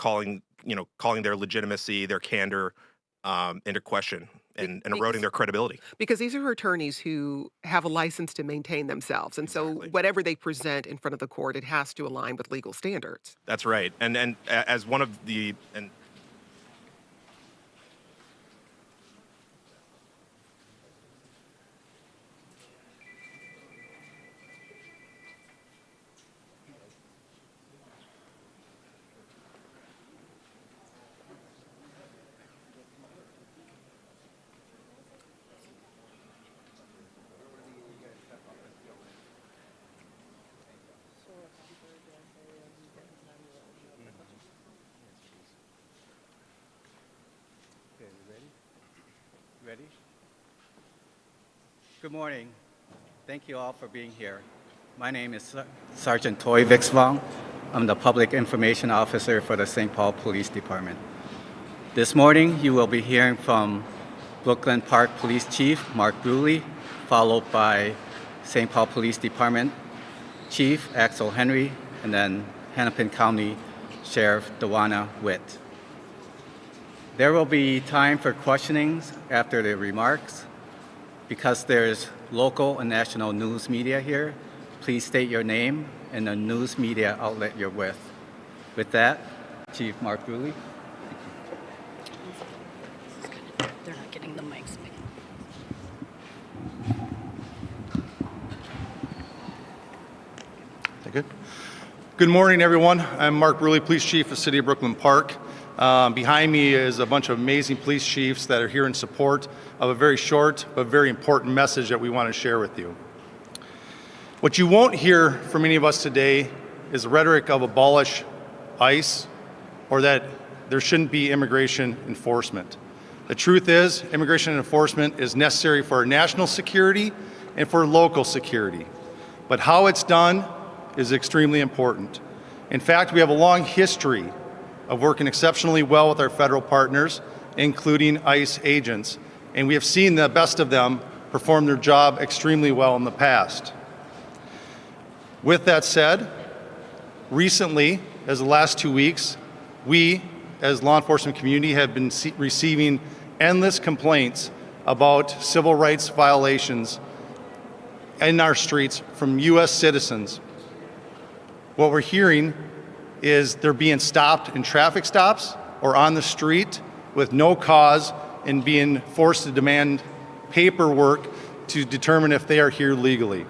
calling their legitimacy, their candor into question and eroding their credibility. Because these are attorneys who have a license to maintain themselves, and so Exactly. whatever they present in front of the court, it has to align with legal standards. That's right. As one of the and Okay, ready? Good morning. Thank you all for being here. My name is Sergeant Toy Vixvong. I'm the Public Information Officer for the St. Paul Police Department. This morning, you will be hearing from Brooklyn Park Police Chief Mark Bruley, followed by St. Paul Police Department Chief Axel Henry, and then Hennepin County Sheriff DaWanna Witt. There will be time for questionings after the remarks. Because there's local and national news media here, please state your name and the news media outlet you're with. With that, Chief Mark Bruley. They're not getting the mics. Good. Good morning, everyone. I'm Mark Bruley, Police Chief of the City of Brooklyn Park. Behind me is a bunch of amazing police chiefs that are here in support of a very short but very important message that we want to share with you. What you won't hear from any of us today is rhetoric of abolish ICE or that there shouldn't be immigration enforcement. The truth is, immigration enforcement is necessary for our national security and for local security. But how it's done is extremely important. In fact, we have a long history of working exceptionally well with our federal partners, including ICE agents, and we have seen the best of them perform their job extremely well in the past. With that said, recently, as the last 2 weeks, we, as law enforcement community, have been receiving endless complaints about civil rights violations in our streets from U.S. citizens. What we're hearing is they're being stopped in traffic stops or on the street with no cause and being forced to demand paperwork to determine if they are here legally.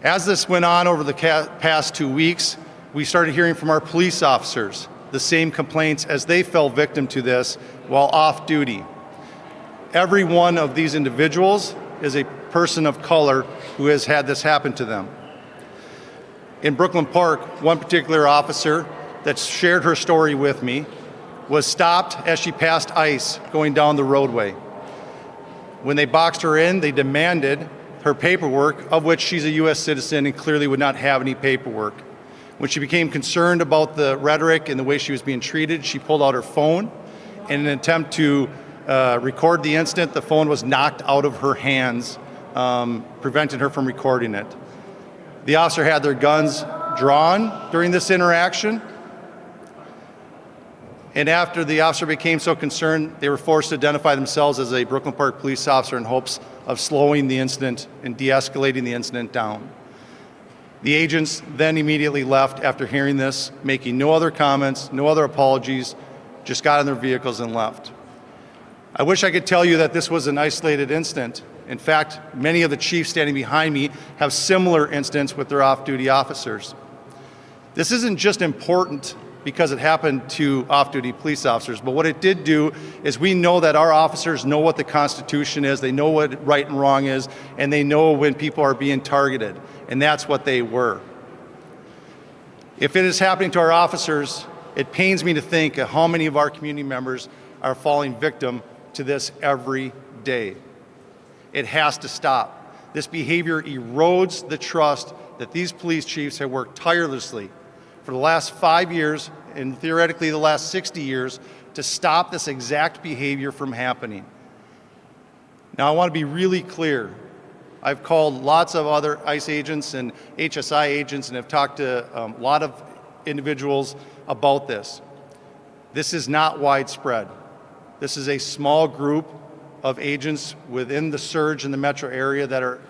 As this went on over the past 2 weeks, we started hearing from our police officers the same complaints as they fell victim to this while off duty. Every one of these individuals is a person of color who has had this happen to them. In Brooklyn Park, one particular officer that shared her story with me was stopped as she passed ICE going down the roadway. When they boxed her in, they demanded her paperwork, of which she's a U.S. citizen and clearly would not have any paperwork. When she became concerned about the rhetoric and the way she was being treated, she pulled out her phone. In an attempt to record the incident, the phone was knocked out of her hands, preventing her from recording it. The officer had their guns drawn during this interaction. And after the officer became so concerned, they were forced to identify themselves as a Brooklyn Park police officer in hopes of slowing the incident and de-escalating the incident down. The agents then immediately left after hearing this, making no other comments, no other apologies, just got in their vehicles and left. I wish I could tell you that this was an isolated incident. In fact, many of the chiefs standing behind me have similar incidents with their off-duty officers. This isn't just important because it happened to off-duty police officers, but what it did do is we know that our officers know what the Constitution is, they know what right and wrong is, and they know when people are being targeted, and that's what they were. If it is happening to our officers, it pains me to think of how many of our community members are falling victim to this every day. It has to stop. This behavior erodes the trust that these police chiefs have worked tirelessly for the last 5 years and theoretically the last 60 years to stop this exact behavior from happening. Now, I want to be really clear. I've called lots of other ICE agents and HSI agents and have talked to a lot of individuals about this. This is not widespread. This is a small group of agents within the surge in the metro area that are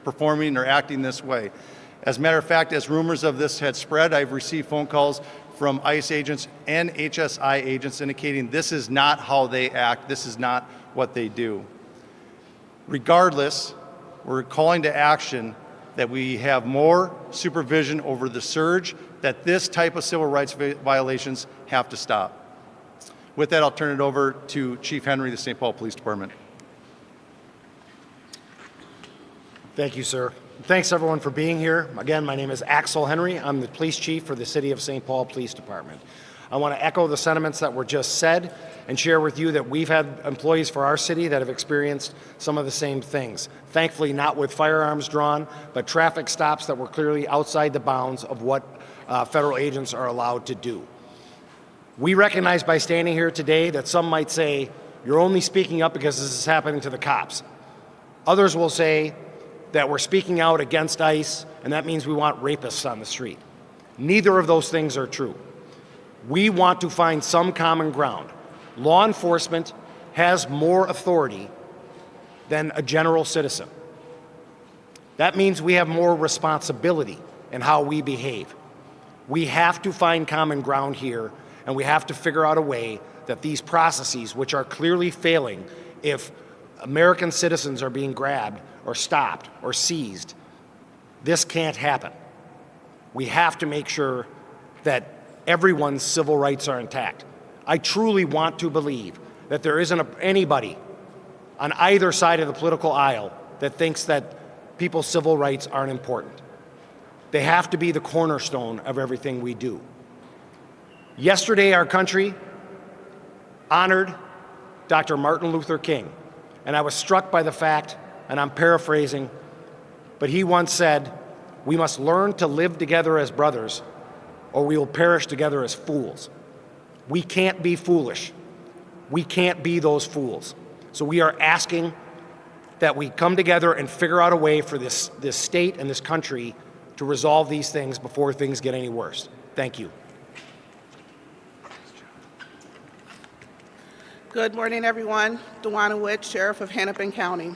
performing or acting this way. As a matter of fact, as rumors of this had spread, I've received phone calls from ICE agents and HSI agents indicating this is not how they act, this is not what they do. Regardless, we're calling to action that we have more supervision over the surge, that this type of civil rights violations have to stop. With that, I'll turn it over to Chief Henry, the St. Paul Police Department. Thank you, sir. Thanks, everyone, for being here. Again, my name is Axel Henry. I'm the police chief for the City of St. Paul Police Department. I want to echo the sentiments that were just said and share with you that we've had employees for our city that have experienced some of the same things. Thankfully, not with firearms drawn, but traffic stops that were clearly outside the bounds of what federal agents are allowed to do. We recognize by standing here today that some might say, you're only speaking up because this is happening to the cops. Others will say that we're speaking out against ICE, and that means we want rapists on the street. Neither of those things are true. We want to find some common ground. Law enforcement has more authority than a general citizen. That means we have more responsibility in how we behave. We have to find common ground here, and we have to figure out a way that these processes, which are clearly failing if American citizens are being grabbed or stopped or seized, this can't happen. We have to make sure that everyone's civil rights are intact. I truly want to believe that there isn't anybody on either side of the political aisle that thinks that people's civil rights aren't important. They have to be the cornerstone of everything we do. Yesterday, our country honored Dr. Martin Luther King, and I was struck by the fact, and I'm paraphrasing, but he once said, "We must learn to live together as brothers, or we will perish together as fools." We can't be foolish. We can't be those fools. So we are asking that we come together and figure out a way for this state and this country to resolve these things before things get any worse. Thank you. Good morning, everyone. DaWanna Witt, Sheriff of Hennepin County.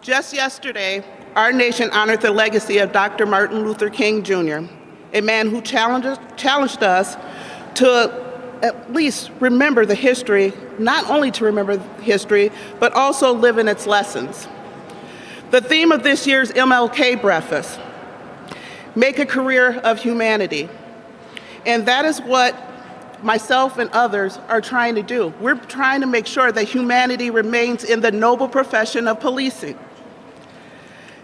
Just yesterday, our nation honored the legacy of Dr. Martin Luther King Jr., a man who challenged us to at least remember the history, not only to remember history, but also live in its lessons. The theme of this year's MLK breakfast, make a career of humanity. And that is what myself and others are trying to do. We're trying to make sure that humanity remains in the noble profession of policing.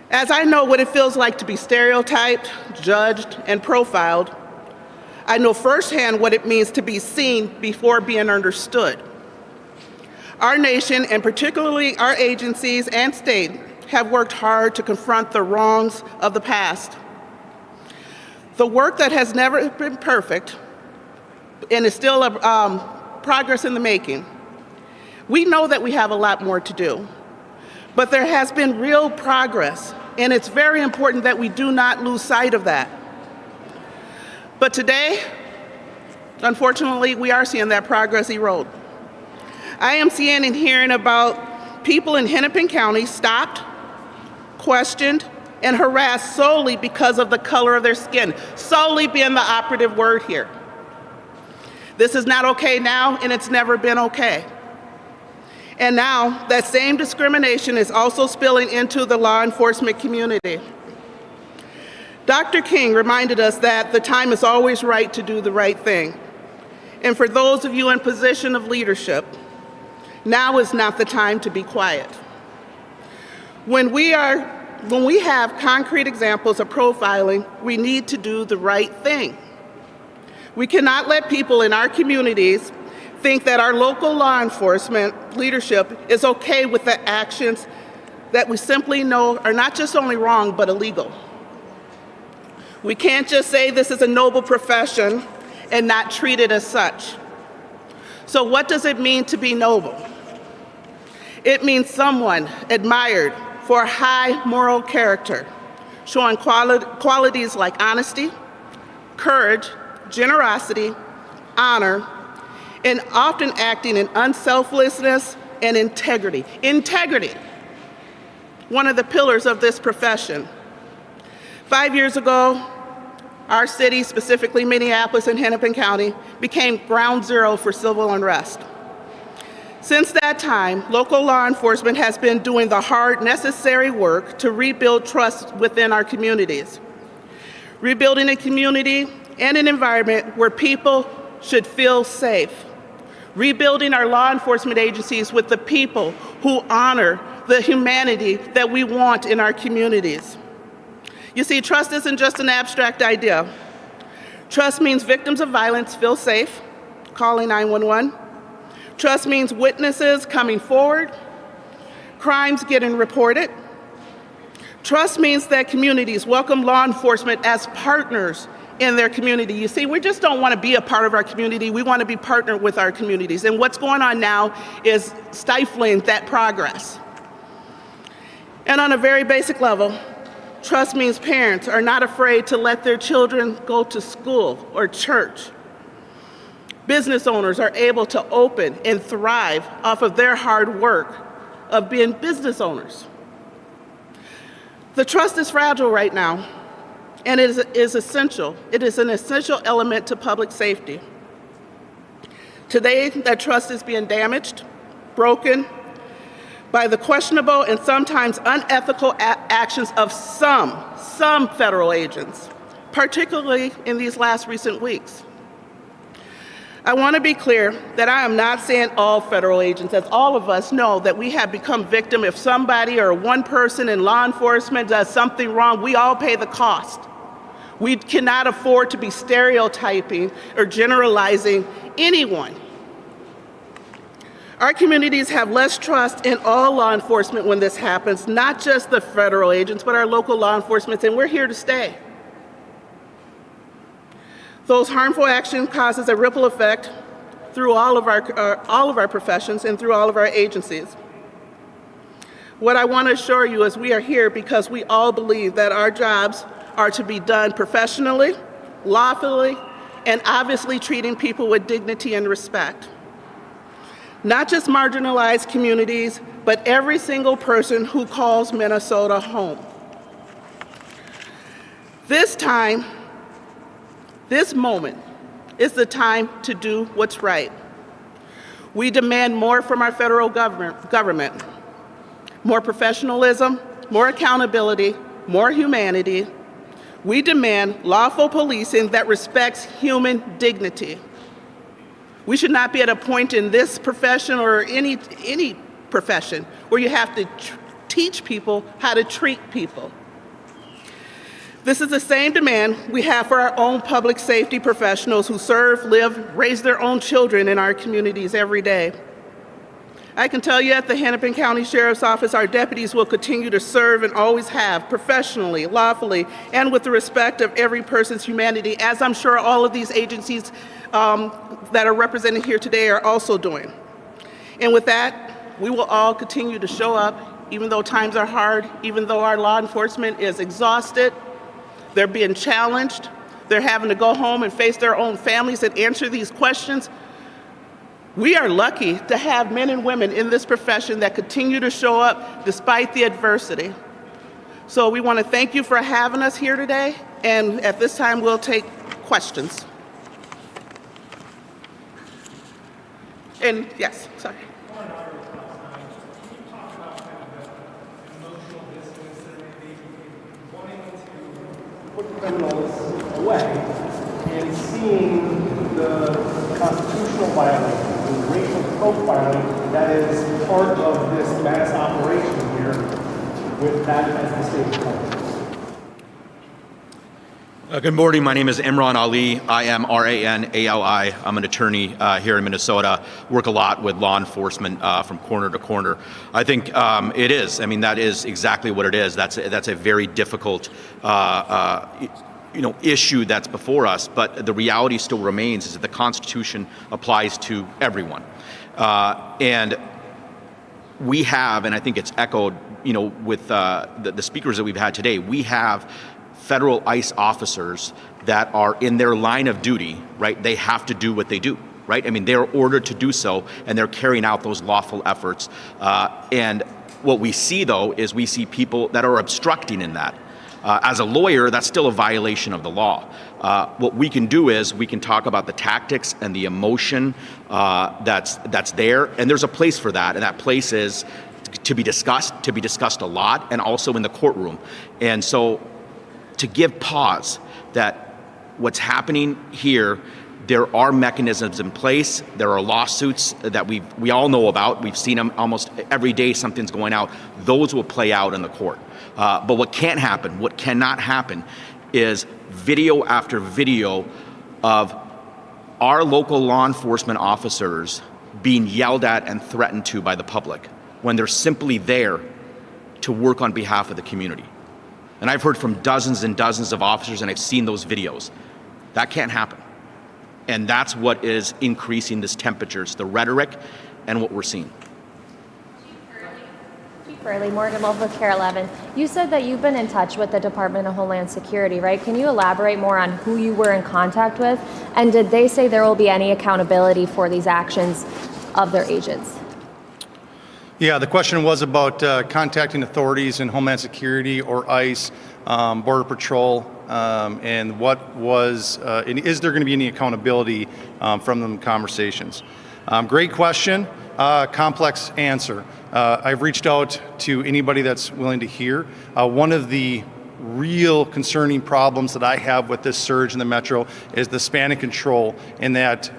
As I know what it feels like to be stereotyped, judged, and profiled, I know firsthand what it means to be seen before being understood. Our nation, and particularly our agencies and state, have worked hard to confront the wrongs of the past. The work that has never been perfect and is still progress in the making. We know that we have a lot more to do, but there has been real progress, and it's very important that we do not lose sight of that. But today, unfortunately, we are seeing that progress erode. I am seeing and hearing about people in Hennepin County stopped, questioned, and harassed solely because of the color of their skin, solely being the operative word here. This is not okay now, and it's never been okay. And now, that same discrimination is also spilling into the law enforcement community. Dr. King reminded us that the time is always right to do the right thing. And for those of you in position of leadership, now is not the time to be quiet. When we have concrete examples of profiling, we need to do the right thing. We cannot let people in our communities think that our local law enforcement leadership is okay with the actions that we simply know are not just only wrong, but illegal. We can't just say this is a noble profession and not treat it as such. So what does it mean to be noble? It means someone admired for high moral character, showing qualities like honesty, courage, generosity, honor, and often acting in unselflessness and integrity. Integrity, one of the pillars of this profession. 5 years ago, our city, specifically Minneapolis and Hennepin County, became ground zero for civil unrest. Since that time, local law enforcement has been doing the hard, necessary work to rebuild trust within our communities. Rebuilding a community and an environment where people should feel safe. Rebuilding our law enforcement agencies with the people who honor the humanity that we want in our communities. You see, trust isn't just an abstract idea. Trust means victims of violence feel safe, calling 911. Trust means witnesses coming forward, crimes getting reported. Trust means that communities welcome law enforcement as partners in their community. You see, we just don't want to be a part of our community. We want to be partnered with our communities. And what's going on now is stifling that progress. And on a very basic level, trust means parents are not afraid to let their children go to school or church. Business owners are able to open and thrive off of their hard work of being business owners. The trust is fragile right now, and it is essential. It is an essential element to public safety. Today, that trust is being damaged, broken by the questionable and sometimes unethical actions of some federal agents, particularly in these last recent weeks. I want to be clear that I am not saying all federal agents, as all of us know that we have become victim. If somebody or one person in law enforcement does something wrong, we all pay the cost. We cannot afford to be stereotyping or generalizing anyone. Our communities have less trust in all law enforcement when this happens, not just the federal agents, but our local law enforcement, and we're here to stay. Those harmful actions causes a ripple effect through all of our professions and through all of our agencies. What I want to assure you is we are here because we all believe that our jobs are to be done professionally, lawfully, and obviously treating people with dignity and respect. Not just marginalized communities, but every single person who calls Minnesota home. This moment is the time to do what's right. We demand more from our federal government, more professionalism, more accountability, more humanity. We demand lawful policing that respects human dignity. We should not be at a point in this profession or any profession where you have to teach people how to treat people. This is the same demand we have for our own public safety professionals who serve, live, raise their own children in our communities every day. I can tell you at the Hennepin County Sheriff's Office, our deputies will continue to serve and always have, professionally, lawfully, and with the respect of every person's humanity, as I'm sure all of these agencies that are represented here today are also doing. And with that, we will all continue to show up, even though times are hard, even though our law enforcement is exhausted, they're being challenged, they're having to go home and face their own families and answer these questions. We are lucky to have men and women in this profession that continue to show up despite the adversity. So we want to thank you for having us here today, and at this time we'll take questions. And yes, sorry. Put criminals away and seeing the constitutional violation, the racial profiling that is part of this mass operation here with that as the state point. Good morning. My name is Imran Ali. I am R-A-N-A-L-I. I'm an attorney here in Minnesota. Work a lot with law enforcement from corner to corner. I think it is. I mean, that is exactly what it is. That's a very difficult issue that's before us. But the reality still remains is that the Constitution applies to everyone, and we have, and I think it's echoed, with the speakers that we've had today. We have federal ICE officers that are in their line of duty, right? They have to do what they do, right? I mean, they're ordered to do so, and they're carrying out those lawful efforts. And what we see, though, is we see people that are obstructing in that. As a lawyer, that's still a violation of the law. What we can do is we can talk about the tactics and the emotion that's there, and there's a place for that, and that place is to be discussed a lot, and also in the courtroom. And so to give pause that what's happening here, there are mechanisms in place. There are lawsuits that we all know about. We've seen them almost every day. Something's going out. Those will play out in the court. But what can't happen, what cannot happen, is video after video of our local law enforcement officers being yelled at and threatened to by the public when they're simply there to work on behalf of the community. And I've heard from dozens and dozens of officers, and I've seen those videos. That can't happen. And that's what is increasing this temperature. It's the rhetoric and what we're seeing. Chief Bruley, Morgan Local Care 11. You said that you've been in touch with the Department of Homeland Security, right? Can you elaborate more on who you were in contact with? And did they say there will be any accountability for these actions of their agents? Yeah, the question was about contacting authorities in Homeland Security or ICE, Border Patrol, and what was, and is there going to be any accountability from the conversations? Great question, complex answer. I've reached out to anybody that's willing to hear. One of the real concerning problems that I have with this surge in the metro is the span of control, in that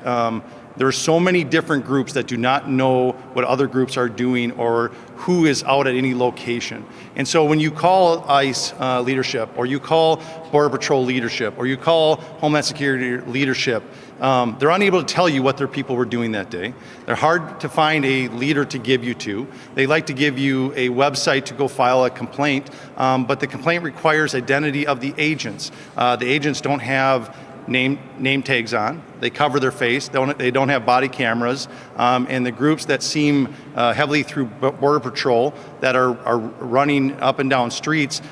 there are so many different groups that do not know what other groups are doing or who is out at any location. And so when you call ICE leadership, or you call Border Patrol leadership, or you call Homeland Security leadership, they're unable to tell you what their people were doing that day. They're hard to find a leader to give you to. They like to give you a website to go file a complaint, but the complaint requires identity of the agents. The agents don't have name tags on. They cover their face. They don't have body cameras. And the groups that seem heavily through Border Patrol that are running up and down streets,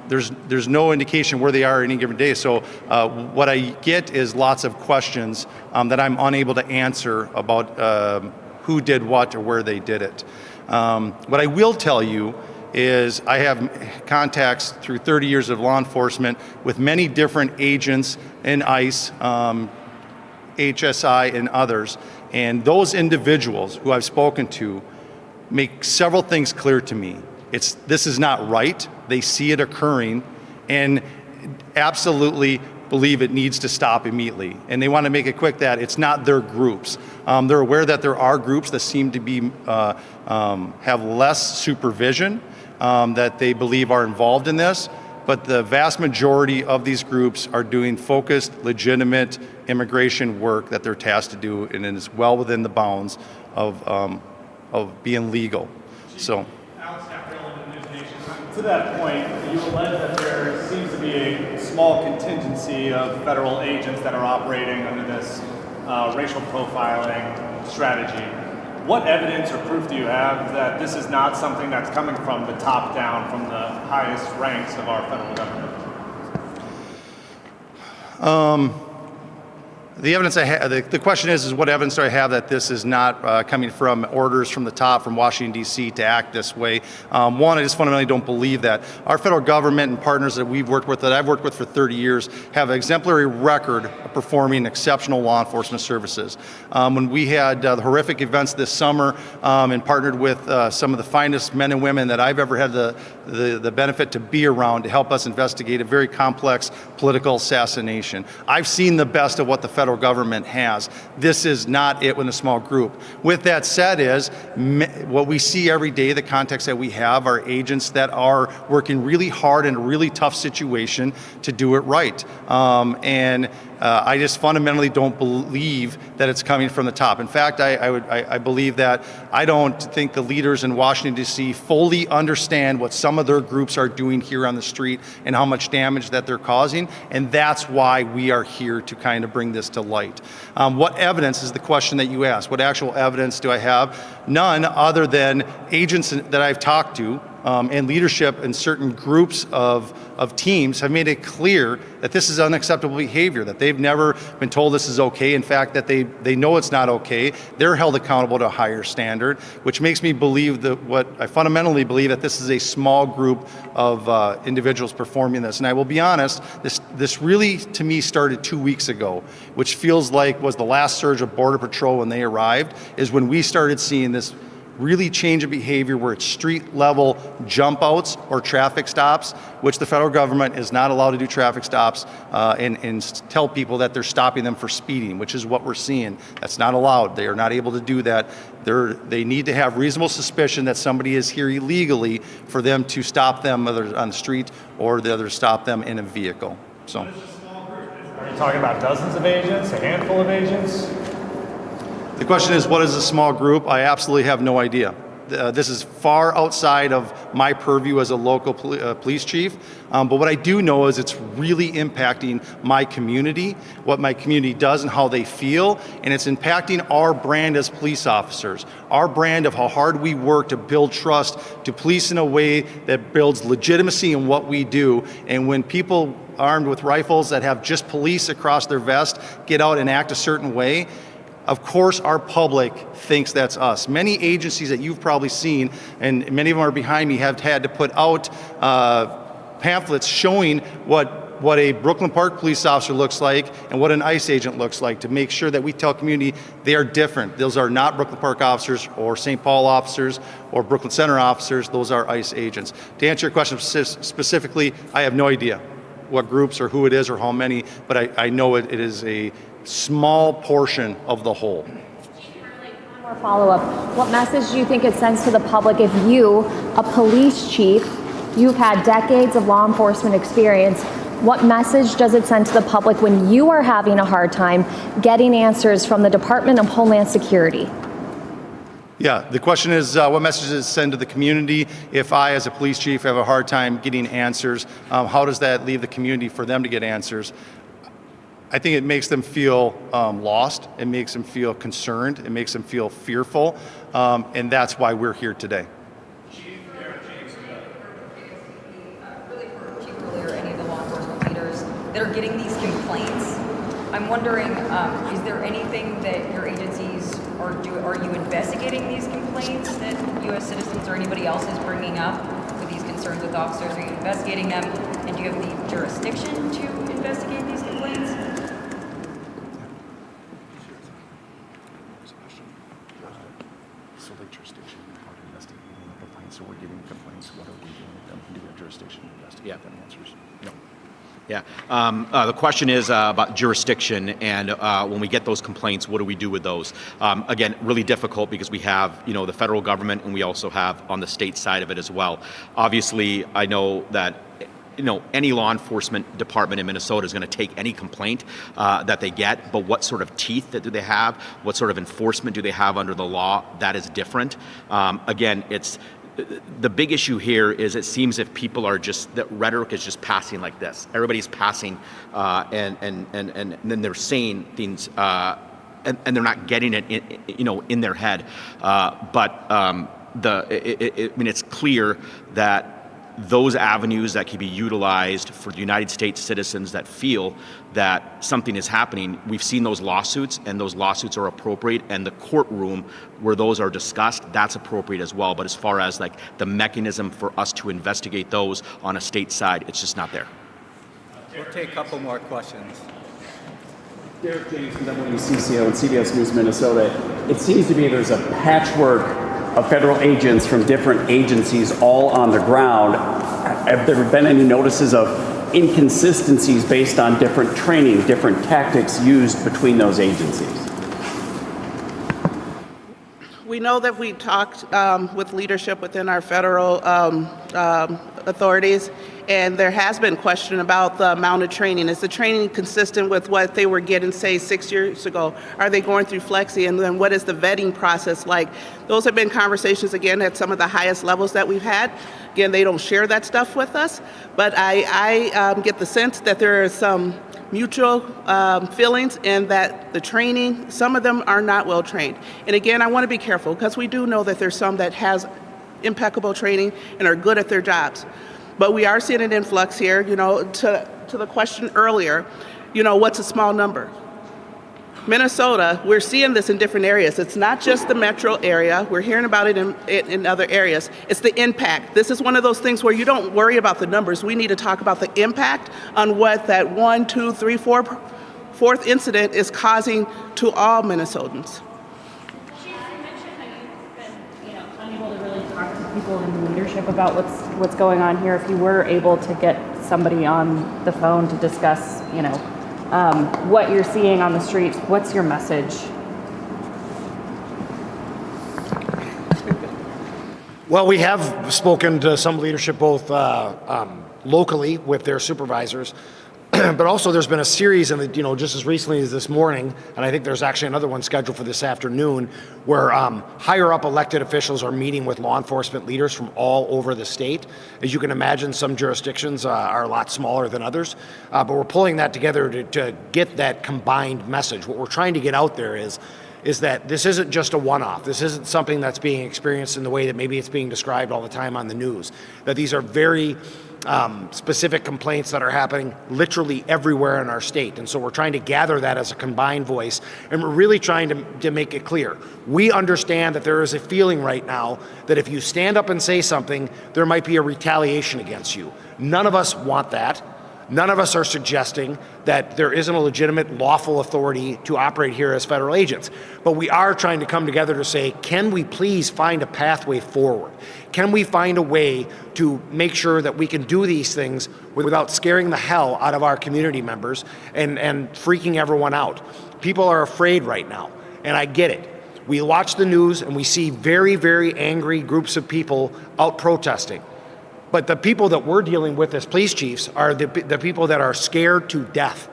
there's no indication where they are any given day. So what I get is lots of questions that I'm unable to answer about who did what or where they did it. What I will tell you is I have contacts through 30 years of law enforcement with many different agents in ICE, HSI, and others. And those individuals who I've spoken to make several things clear to me. This is not right. They see it occurring and absolutely believe it needs to stop immediately. And they want to make it quick that it's not their groups. They're aware that there are groups that seem to be have less supervision, that they believe are involved in this, but the vast majority of these groups are doing focused, legitimate immigration work that they're tasked to do, and it is well within the bounds of being legal. So. To that point, you allege that there seems to be a small contingency of federal agents that are operating under this racial profiling strategy. What evidence or proof do you have that this is not something that's coming from the top down, from the highest ranks of our federal government? The evidence I have, the question is what evidence do I have that this is not coming from orders from the top, from Washington, D.C. to act this way? One, I just fundamentally don't believe that. Our federal government and partners that we've worked with, that I've worked with for 30 years, have an exemplary record of performing exceptional law enforcement services. When we had the horrific events this summer and partnered with some of the finest men and women that I've ever had the benefit to be around to help us investigate a very complex political assassination. I've seen the best of what the federal government has. This is not it in a small group. With that said, is what we see every day, the context that we have are agents that are working really hard in a really tough situation to do it right. I just fundamentally don't believe that it's coming from the top. In fact, I believe that I don't think the leaders in Washington, D.C. fully understand what some of their groups are doing here on the street and how much damage that they're causing, and that's why we are here to kind of bring this to light. What evidence is the question that you asked? What actual evidence do I have? None other than agents that I've talked to and leadership in certain groups of teams have made it clear that this is unacceptable behavior, that they've never been told this is okay. In fact, that they know it's not okay. They're held accountable to a higher standard, which makes me believe that what I fundamentally believe that this is a small group of individuals performing this. And I will be honest, this really to me started 2 weeks ago, which feels like was the last surge of Border Patrol when they arrived, is when we started seeing this really change of behavior where it's street level jump outs or traffic stops, which the federal government is not allowed to do traffic stops and tell people that they're stopping them for speeding, which is what we're seeing. That's not allowed. They are not able to do that. They need to have reasonable suspicion that somebody is here illegally for them to stop them, whether on the street or the other stop them in a vehicle. So, Are you talking about dozens of agents, a handful of agents? the question is, what is a small group? I absolutely have no idea. This is far outside of my purview as a local police chief. But what I do know is it's really impacting my community, what my community does and how they feel, and it's impacting our brand as police officers, our brand of how hard we work to build trust, to police in a way that builds legitimacy in what we do. And when people armed with rifles that have just police across their vest get out and act a certain way, of course, our public thinks that's us. Many agencies that you've probably seen, and many of them are behind me, have had to put out pamphlets showing what a Brooklyn Park police officer looks like and what an ICE agent looks like, to make sure that we tell community they are different. Those are not Brooklyn Park officers or St. Paul officers or Brooklyn Center officers. Those are ICE agents. To answer your question specifically, I have no idea what groups or who it is or how many, but I know it is a small portion of the whole. One more follow-up. What message do you think it sends to the public if you, a police chief, you've had decades of law enforcement experience, what message does it send to the public when you are having a hard time getting answers from the Department of Homeland Security? Yeah, the question is, what message does it send to the community if I, as a police chief, have a hard time getting answers? How does that leave the community for them to get answers? I think it makes them feel lost. It makes them feel concerned. It makes them feel fearful. And that's why we're here today. Really for Chief Bruley or any of the law enforcement leaders that are getting these complaints, I'm wondering, is there anything that your agencies are you investigating these complaints that U.S. citizens or anybody else is bringing up with these concerns with officers? Are you investigating them? And do you have the jurisdiction to investigate these complaints? So we're getting complaints. What are we doing with them? Do we have jurisdiction to investigate them? Answers? No. Yeah. The question is about jurisdiction, and when we get those complaints, what do we do with those? Again, really difficult because we have, the federal government, and we also have on the state side of it as well. Obviously, I know that any law enforcement department in Minnesota is going to take any complaint that they get, but what sort of teeth do they have? What sort of enforcement do they have under the law? That is different. Again, the big issue here is it seems if people are that rhetoric is just passing like this. Everybody's passing and then they're saying things and they're not getting it in their head. It's clear that those avenues that can be utilized for the United States citizens that feel that something is happening, we've seen those lawsuits, and those lawsuits are appropriate, and the courtroom where those are discussed, that's appropriate as well. But as far as the mechanism for us to investigate those on a state side, it's just not there. We'll take a couple more questions. Derek James from WCCO and CBS News Minnesota. It seems to me there's a patchwork of federal agents from different agencies all on the ground. Have there been any notices of inconsistencies based on different training, different tactics used between those agencies? We know that we talked with leadership within our federal authorities, and there has been question about the amount of training. Is the training consistent with what they were getting, say, 6 years ago? Are they going through Flexi? And then what is the vetting process like? Those have been conversations, again, at some of the highest levels that we've had. Again, they don't share that stuff with us, but I get the sense that there are some mutual feelings and that the training, some of them are not well trained. And again, I want to be careful because we do know that there's some that has impeccable training and are good at their jobs. But we are seeing an influx here, to the question earlier, what's a small number? Minnesota, we're seeing this in different areas. It's not just the metro area. We're hearing about it in other areas. It's the impact. This is one of those things where you don't worry about the numbers. We need to talk about the impact on what that 1, 2, 3, 4, fourth incident is causing to all Minnesotans. You mentioned that you've been, unable to really talk to people in leadership about what's going on here. If you were able to get somebody on the phone to discuss, what you're seeing on the streets, what's your message? Well, we have spoken to some leadership both locally with their supervisors, but also there's been a series, and just as recently as this morning, and I think there's actually another one scheduled for this afternoon, where higher up elected officials are meeting with law enforcement leaders from all over the state. As you can imagine, some jurisdictions are a lot smaller than others, but we're pulling that together to get that combined message. What we're trying to get out there is that this isn't just a one-off. This isn't something that's being experienced in the way that maybe it's being described all the time on the news. That these are very specific complaints that are happening literally everywhere in our state. And so we're trying to gather that as a combined voice, and we're really trying to make it clear. We understand that there is a feeling right now that if you stand up and say something, there might be a retaliation against you. None of us want that. None of us are suggesting that there isn't a legitimate lawful authority to operate here as federal agents. But we are trying to come together to say, can we please find a pathway forward? Can we find a way to make sure that we can do these things without scaring the hell out of our community members and freaking everyone out? People are afraid right now, and I get it. We watch the news and we see very, very angry groups of people out protesting. But the people that we're dealing with as police chiefs are the people that are scared to death,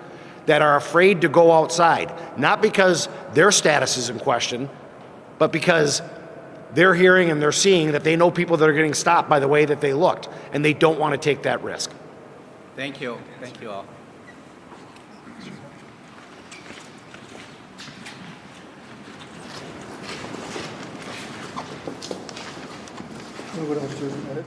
that are afraid to go outside, not because their status is in question, but because they're hearing and they're seeing that they know people that are getting stopped by the way that they looked, and they don't want to take that risk. Thank you. Thank you all. What else do you edit?